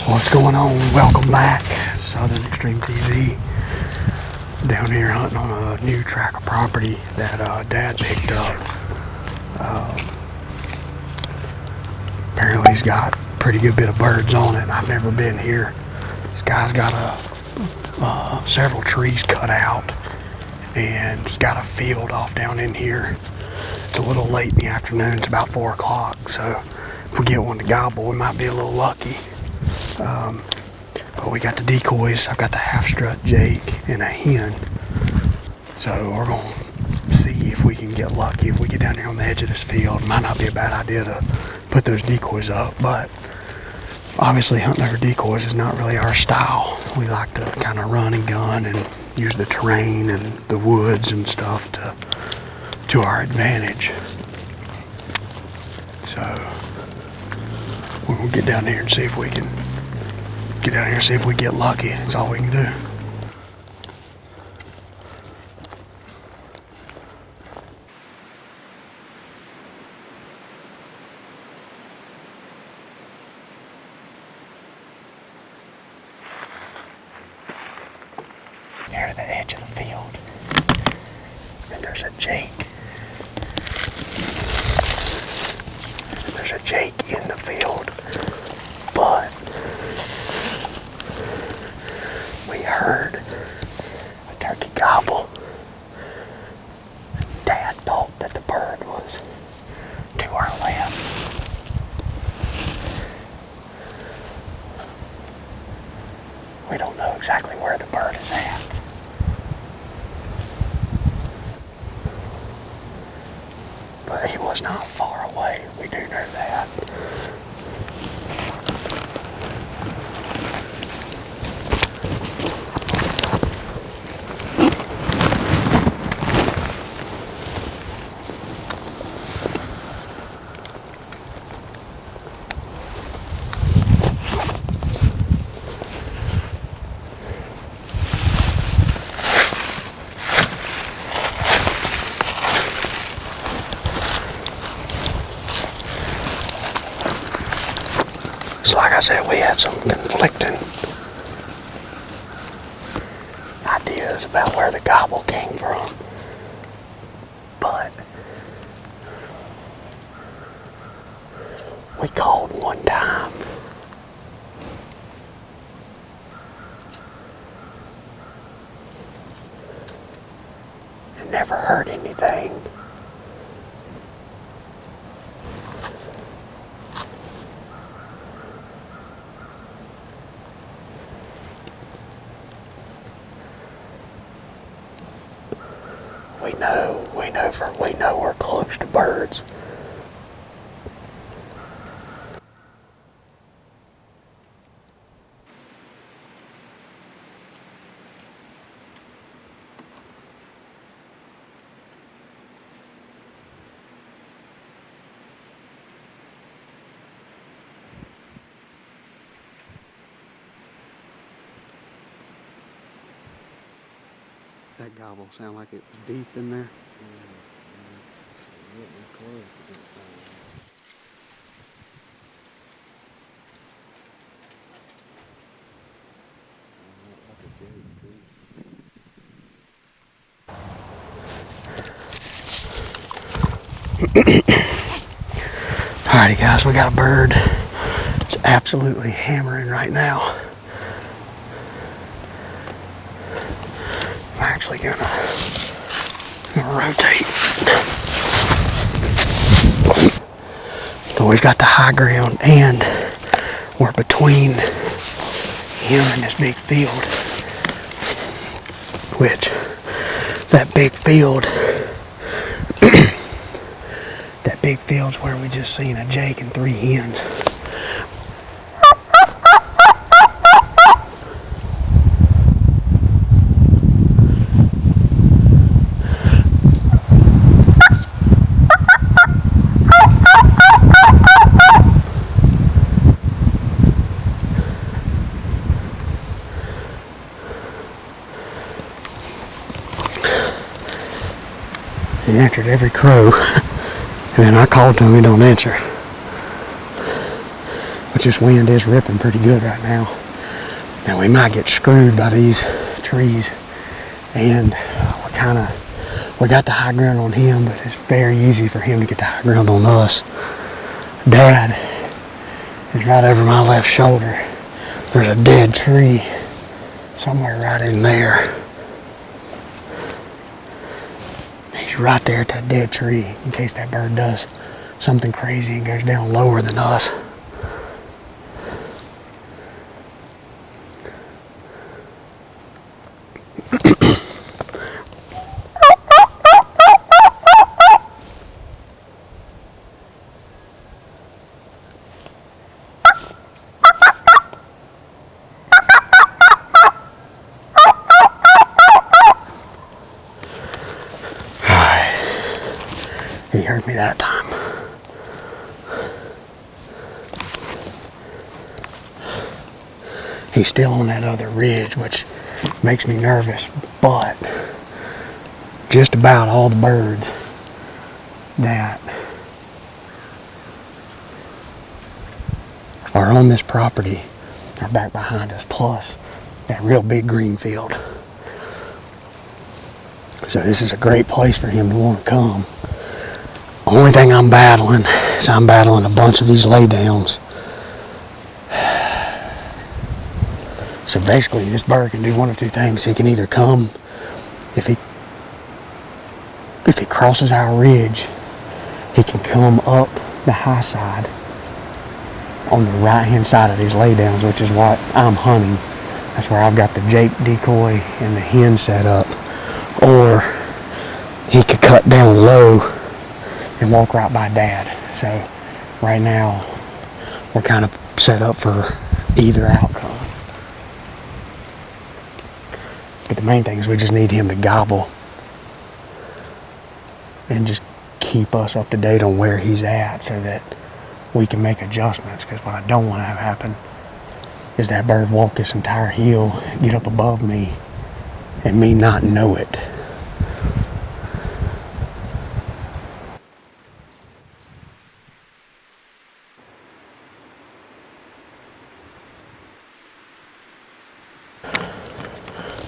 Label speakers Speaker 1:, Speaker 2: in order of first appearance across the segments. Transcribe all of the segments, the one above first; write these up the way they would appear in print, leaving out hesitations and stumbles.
Speaker 1: What's going on? Welcome back, Southern Extreme TV. Down here hunting on a new tract of property that Dad picked up. Apparently he's got a pretty good bit of birds on it. I've never been here. This guy's got several trees cut out, and he's got a field off down in here. It's a little late in the afternoon. It's about 4 o'clock, so if we get one to gobble, we might be a little lucky. But we got the decoys. I've got the half-strut Jake and a hen. So we're going to see if we can get lucky if we get down here on the edge of this field. It might not be a bad idea to put those decoys up, but obviously hunting over decoys is not really our style. We like to kind of run and gun and use the terrain and the woods and stuff to our advantage. So we're going to get down here and see if we can get lucky. That's all we can do. Here at the edge of the field, and there's a Jake. There's a Jake in the field, but we heard a turkey gobble. Dad thought that the bird was to our left. We don't know exactly where the bird is at. But he was not far away, we do know that. So like I said, we had some conflicting ideas about where the gobble came from. But we called one time. And never heard anything. We know we're close to birds. That gobble sounded like it was deep in there. Alrighty guys, we got a bird. It's absolutely hammering right now. I'm actually gonna rotate. So we've got the high ground and we're between him and this big field, which that big field's where we just seen a Jake and 3 hens. He answered every crow, and then I called to him, he don't answer. which this wind is ripping pretty good right now. And we might get screwed by these trees. And we got the high ground on him, but it's very easy for him to get the high ground on us. Dad is right over my left shoulder. There's a dead tree somewhere right in there. He's right there at that dead tree in case that bird does something crazy and goes down lower than us. He heard me that time. He's still on that other ridge, which makes me nervous, but just about all the birds that are on this property are back behind us, plus that real big green field. So this is a great place for him to want to come. Only thing I'm battling is I'm battling a bunch of these laydowns. So basically this bird can do one of two things. He can either come, if he crosses our ridge, he can come up the high side on the right hand side of these laydowns, which is what I'm hunting. That's where I've got the Jake decoy and the hen set up. Or he could cut down low and walk right by Dad. So right now we're kind of set up for either outcome. But the main thing is we just need him to gobble and just keep us up to date on where he's at so that we can make adjustments. Because what I don't want to have happen is that bird walk this entire hill, get up above me, and me not know it.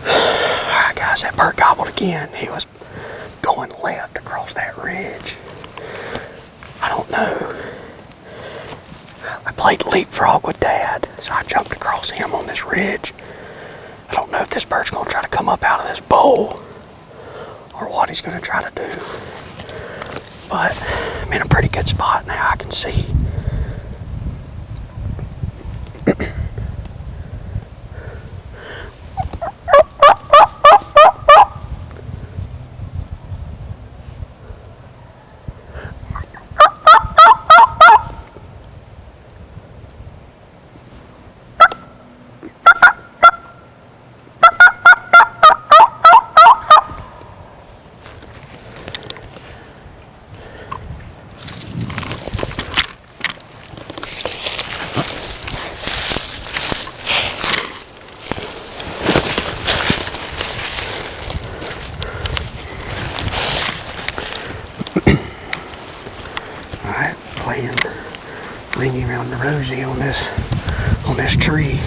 Speaker 1: Alright guys, that bird gobbled again. He was going left across that ridge. I don't know. I played leapfrog with Dad, so I jumped across him on this ridge. I don't know if this bird's going to try to come up out of this bowl or what he's going to try to do. But I'm in a pretty good spot now, I can see. Ringing around the rosy on this tree.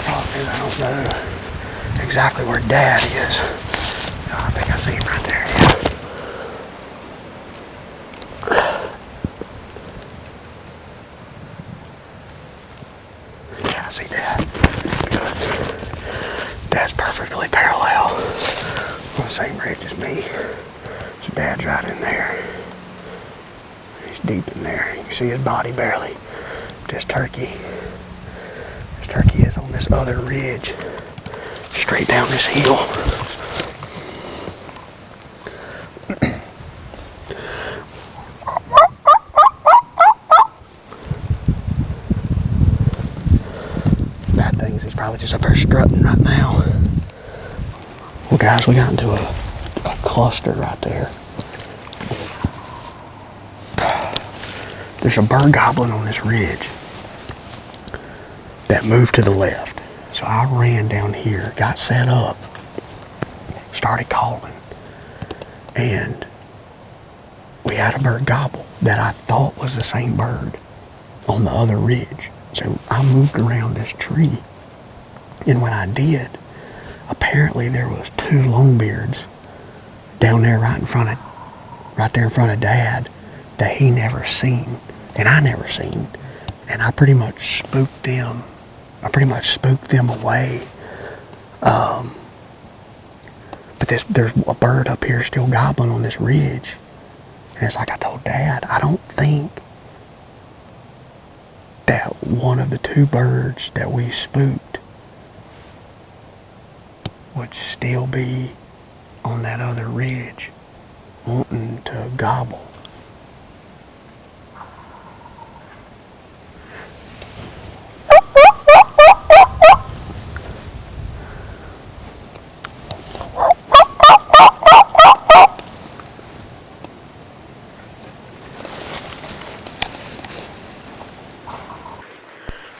Speaker 1: Problem is I don't know exactly where Dad is. Oh, I think I see him right there. Yeah, I see Dad. Good. Dad's perfectly parallel on the same ridge as me. So Dad's right in there. He's deep in there. You can see his body barely. This turkey is on this other ridge, straight down this hill. Bad thing is he's probably just up there strutting right now. Well guys, we got into a cluster right there. There's a bird gobbling on this ridge that moved to the left. So I ran down here, got set up, started calling, and we had a bird gobble that I thought was the same bird on the other ridge. So I moved around this tree, and when I did, apparently there was two longbeards down there right there in front of Dad that he never seen, and I never seen, and I pretty much spooked them. Away. But there's a bird up here still gobbling on this ridge, and it's like I told Dad, I don't think that one of the two birds that we spooked would still be on that other ridge wanting to gobble.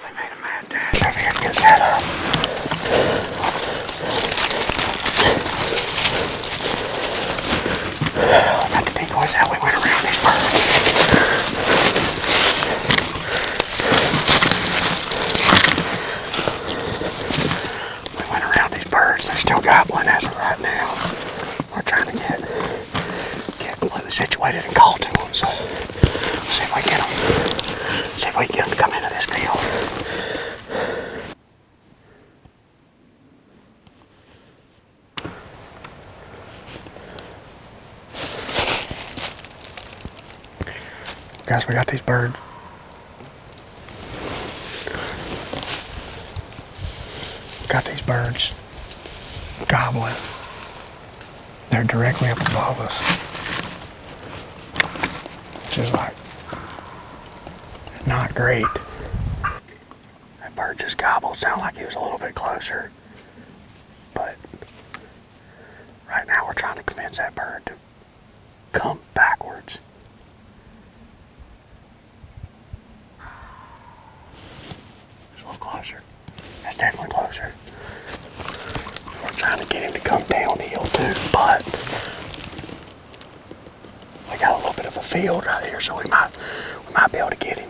Speaker 1: They made a mad dash over here to get that up. I got the decoys out. We went around these birds. They're still gobbling as of right now. We're trying to get completely situated and call to them. So we'll see if we can get them to come into this field. Guys, we got these birds. Gobbling. They're directly up above us. Which is like not great. That bird just gobbled. Sounded like he was a little bit closer. But right now we're trying to convince that bird to come backwards. It's a little closer. That's definitely closer. We're trying to get him to come downhill too, but we got a little bit of a field right here, so we might be able to get him.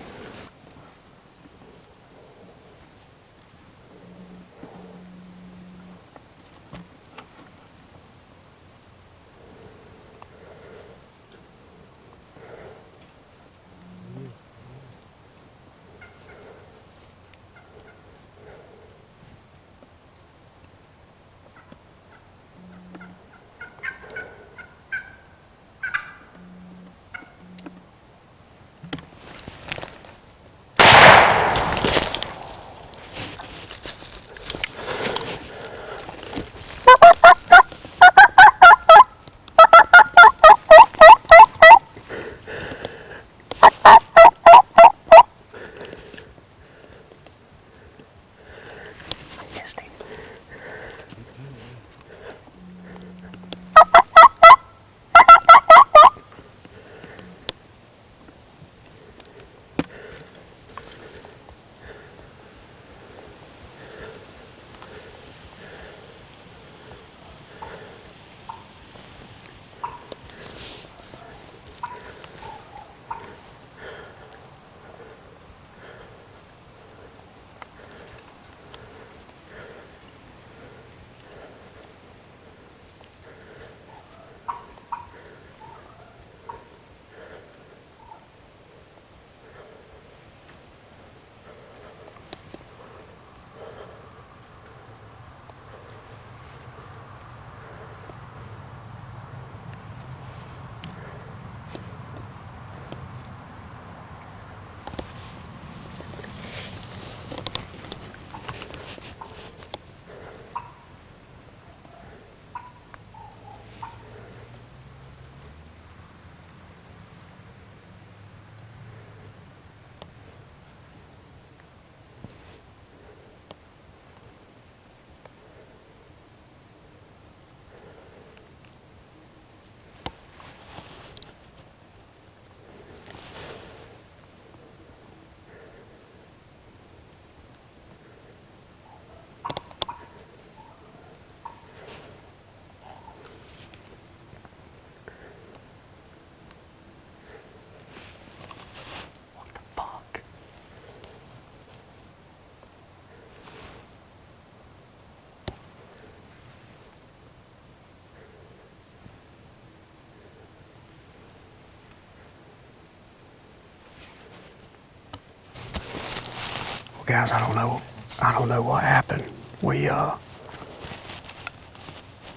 Speaker 1: guys, I don't know what happened.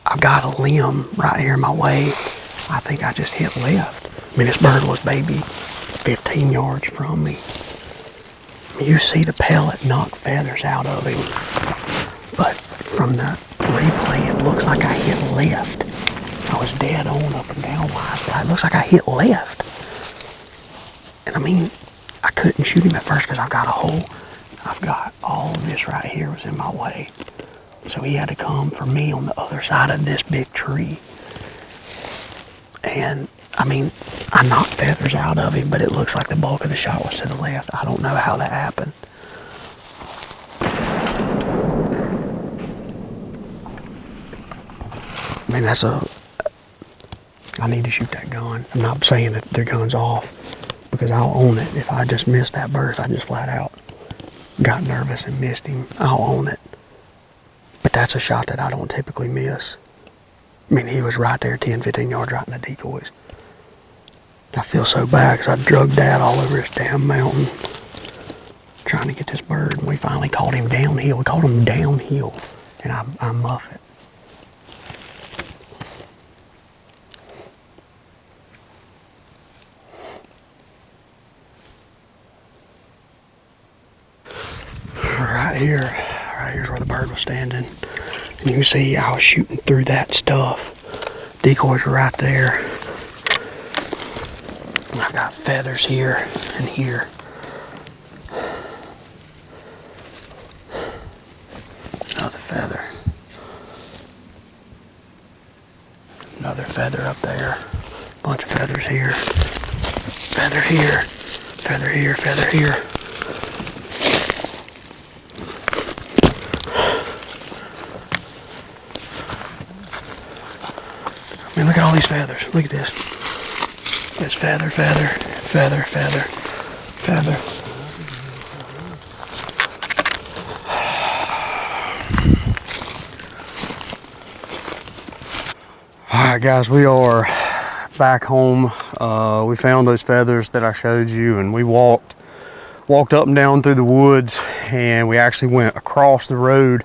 Speaker 1: I've got a limb right here in my way. I think I just hit left. I mean, this bird was maybe 15 yards from me. You see the pellet knock feathers out of him, but from the replay, it looks like I hit left. I was dead on up and down wise, but it looks like I hit left. And I mean, I couldn't shoot him at first because I've got all of this right here was in my way. So he had to come for me on the other side of this big tree. And I mean, I knocked feathers out of him, but it looks like the bulk of the shot was to the left. I don't know how that happened. I mean, I need to shoot that gun. I'm not saying that the gun's off, because I'll own it. If I just missed that bird, if I just flat out got nervous and missed him, I'll own it. But that's a shot that I don't typically miss. I mean, he was right there 10, 15 yards right in the decoys. I feel so bad because I drug Dad all over this damn mountain trying to get this bird, and we finally caught him downhill. We caught him downhill, and I muff it. Right here's where the bird was standing. And you can see I was shooting through that stuff. Decoys were right there. And I've got feathers here and here. Another feather. Another feather up there. Bunch of feathers here. Feather here. Feather here. Feather here. I mean, look at all these feathers. Look at this. There's feather, feather, feather, feather, feather. All right, guys, we are back home. We found those feathers that I showed you, and we walked up and down through the woods, and we actually went across the road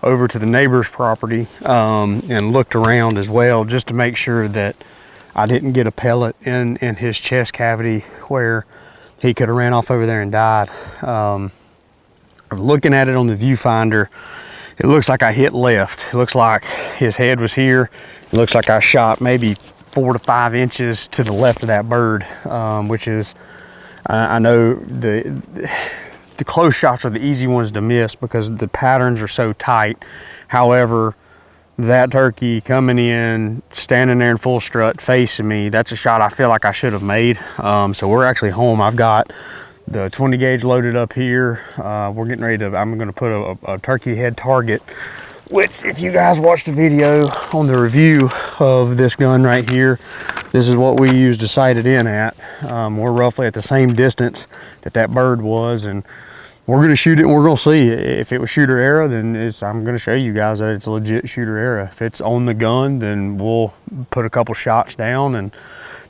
Speaker 1: over to the neighbor's property and looked around as well, just to make sure that I didn't get a pellet in his chest cavity where he could have ran off over there and died. Looking at it on the viewfinder, it looks like I hit left. It looks like his head was here. It looks like I shot maybe 4 to 5 inches to the left of that bird, which is, I know the close shots are the easy ones to miss because the patterns are so tight. However, that turkey coming in, standing there in full strut, facing me, that's a shot I feel like I should have made. So we're actually home. I've got the 20 gauge loaded up here. We're getting ready to, I'm gonna put a turkey head target, which if you guys watched the video on the review of this gun right here, this is what we used to sight it in at. We're roughly at the same distance that bird was, and we're gonna shoot it and we're gonna see. If it was shooter error, then I'm gonna show you guys that it's a legit shooter error. If it's on the gun, then we'll put a couple shots down and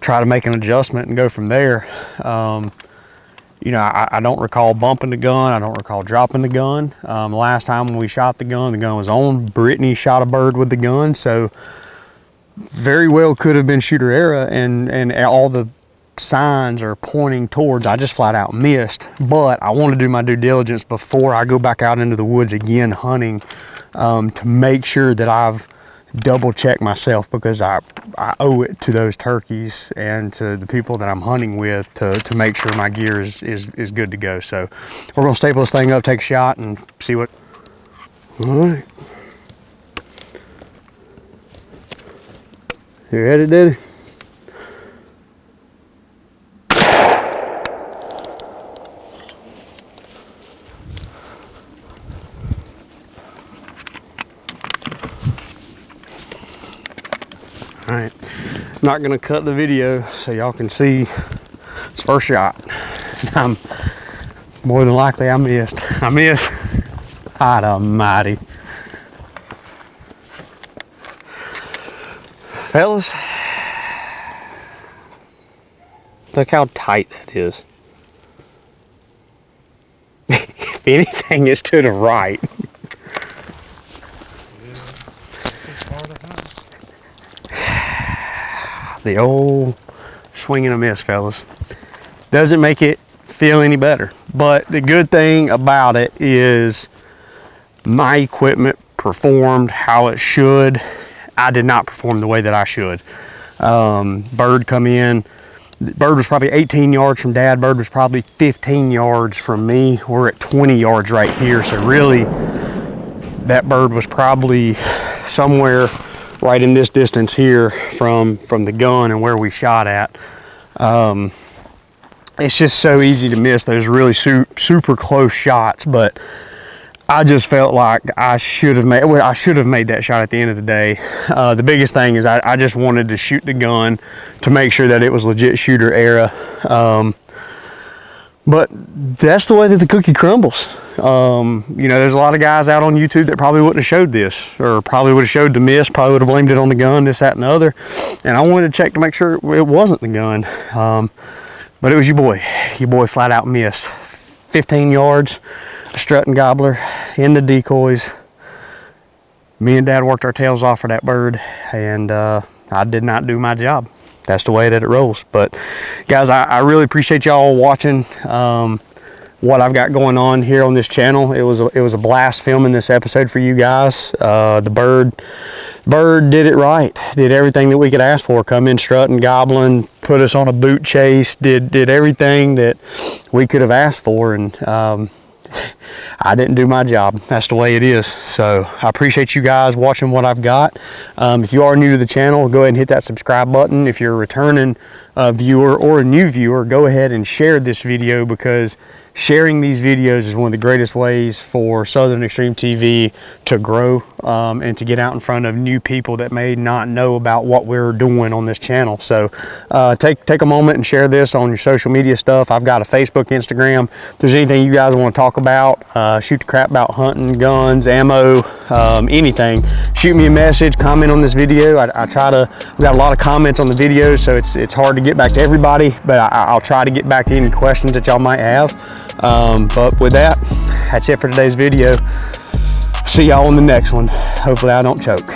Speaker 1: try to make an adjustment and go from there. You know, I don't recall bumping the gun. I don't recall dropping the gun. Last time when we shot the gun was on. Brittany shot a bird with the gun, so very well could have been shooter error, and all the signs are pointing towards I just flat out missed. But I want to do my due diligence before I go back out into the woods again hunting, to make sure that I've double check myself, because I owe it to those turkeys and to the people that I'm hunting with to make sure my gear is good to go. So we're gonna staple this thing up, take a shot, and see what. All right, you ready, Daddy? All right, not gonna cut the video so y'all can see this first shot. I'm more than likely I missed. God almighty. Fellas, look how tight that is. If anything, it's to the right. The old swing and a miss, fellas. Doesn't make it feel any better. But the good thing about it is my equipment performed how it should. I did not perform the way that I should. Bird come in. Bird was probably 18 yards from Dad. Bird was probably 15 yards from me. We're at 20 yards right here. So really, that bird was probably somewhere right in this distance here from the gun and where we shot at. It's just so easy to miss those really super close shots, but I just felt like I should have made that shot at the end of the day. The biggest thing is I just wanted to shoot the gun to make sure that it was legit shooter era. But that's the way that the cookie crumbles. You know, there's a lot of guys out on YouTube that probably wouldn't have showed this, or probably would have showed the miss, probably would have blamed it on the gun, this, that, and the other. And I wanted to check to make sure it wasn't the gun. But it was your boy flat out missed. 15 yards, strutting gobbler, in the decoys. Me and Dad worked our tails off for that bird, and I did not do my job. That's the way that it rolls. But guys, I really appreciate y'all watching what I've got going on here on this channel. It was a blast filming this episode for you guys. The bird did it right, did everything that we could ask for. Come in strutting, gobbling, put us on a boot chase, did everything that we could have asked for, and I didn't do my job. That's the way it is. So I appreciate you guys watching what I've got. If you are new to the channel, go ahead and hit that subscribe button. If you're a returning viewer or a new viewer, go ahead and share this video, because sharing these videos is one of the greatest ways for Southern Extreme TV to grow and to get out in front of new people that may not know about what we're doing on this channel. So take a moment and share this on your social media stuff. I've got a Facebook, Instagram. If there's anything you guys want to talk about, shoot the crap about hunting, guns, ammo, anything, shoot me a message, comment on this video. I try to, we've got a lot of comments on the video, so it's hard to get back to everybody, but I'll try to get back to any questions that y'all might have. But with that, that's it for today's video. See y'all on the next one. Hopefully I don't choke.